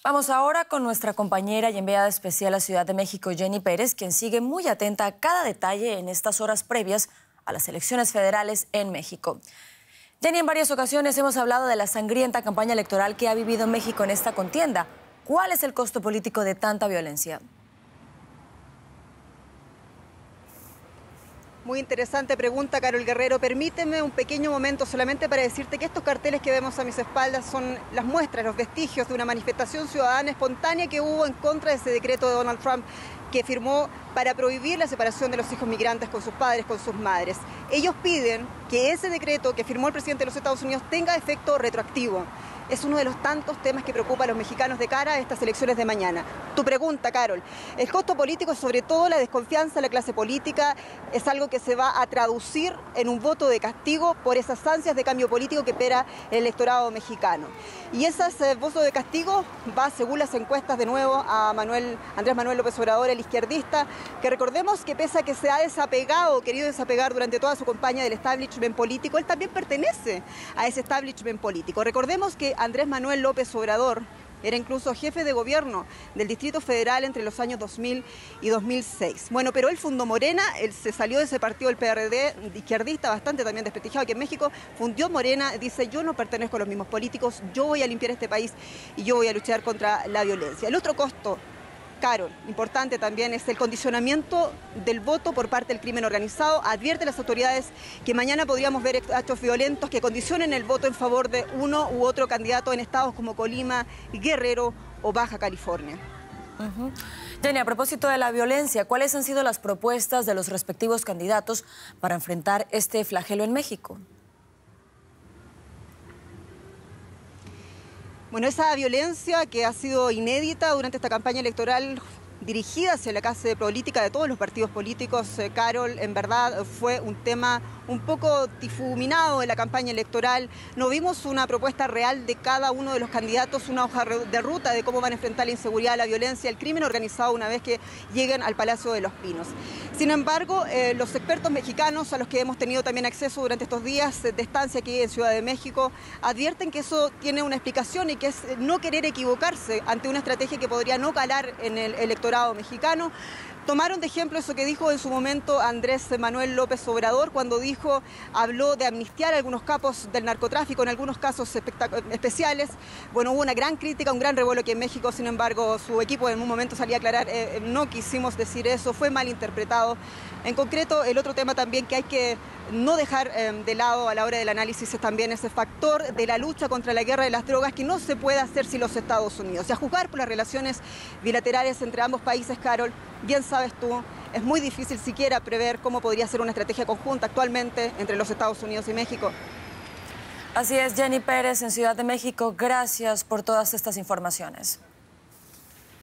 Vamos ahora con nuestra compañera y enviada especial a Ciudad de México, Jenny Pérez, quien sigue muy atenta a cada detalle en estas horas previas a las elecciones federales en México. Jenny, en varias ocasiones hemos hablado de la sangrienta campaña electoral que ha vivido México en esta contienda. ¿Cuál es el costo político de tanta violencia? Muy interesante pregunta, Carol Guerrero. Permíteme un pequeño momento solamente para decirte que estos carteles que vemos a mis espaldas son las muestras, los vestigios de una manifestación ciudadana espontánea que hubo en contra de ese decreto de Donald Trump que firmó para prohibir la separación de los hijos migrantes con sus padres, con sus madres. Ellos piden que ese decreto que firmó el presidente de los Estados Unidos tenga efecto retroactivo. Es uno de los tantos temas que preocupa a los mexicanos de cara a estas elecciones de mañana. Tu pregunta, Carol. El costo político es sobre todo la desconfianza de la clase política. Es algo que se va a traducir en un voto de castigo por esas ansias de cambio político que espera el electorado mexicano. Y ese voto de castigo va, según las encuestas, de nuevo a Andrés Manuel López Obrador, el izquierdista, que recordemos que pese a que se ha desapegado, querido desapegar durante toda su campaña del establishment político, él también pertenece a ese establishment político. Recordemos que Andrés Manuel López Obrador era incluso jefe de gobierno del Distrito Federal entre los años 2000 y 2006. Bueno, pero él fundó Morena, él se salió de ese partido, el PRD, izquierdista, bastante también desprestigiado aquí en México, fundió Morena, dice: yo no pertenezco a los mismos políticos, yo voy a limpiar este país y yo voy a luchar contra la violencia. El otro costo, Carol, importante también, es el condicionamiento del voto por parte del crimen organizado. Advierte a las autoridades que mañana podríamos ver actos violentos que condicionen el voto en favor de uno u otro candidato en estados como Colima, Guerrero o Baja California. Jenny, a propósito de la violencia, ¿cuáles han sido las propuestas de los respectivos candidatos para enfrentar este flagelo en México? Bueno, esa violencia que ha sido inédita durante esta campaña electoral dirigida hacia la clase política de todos los partidos políticos, Carol, en verdad fue un tema un poco difuminado en la campaña electoral. No vimos una propuesta real de cada uno de los candidatos, una hoja de ruta de cómo van a enfrentar la inseguridad, la violencia, el crimen organizado una vez que lleguen al Palacio de los Pinos. Sin embargo, los expertos mexicanos, a los que hemos tenido también acceso durante estos días de estancia aquí en Ciudad de México, advierten que eso tiene una explicación y que es no querer equivocarse ante una estrategia que podría no calar en el electorado mexicano. Tomaron de ejemplo eso que dijo en su momento Andrés Manuel López Obrador cuando habló de amnistiar a algunos capos del narcotráfico en algunos casos especiales. Bueno, hubo una gran crítica, un gran revuelo aquí en México, sin embargo, su equipo en un momento salía a aclarar, no quisimos decir eso, fue mal interpretado. En concreto, el otro tema también que hay que no dejar de lado a la hora del análisis es también ese factor de la lucha contra la guerra de las drogas que no se puede hacer sin los Estados Unidos. Y a juzgar por las relaciones bilaterales entre ambos países, Carol, bien sabes tú, es muy difícil siquiera prever cómo podría ser una estrategia conjunta actualmente entre los Estados Unidos y México. Así es, Jenny Pérez en Ciudad de México, gracias por todas estas informaciones.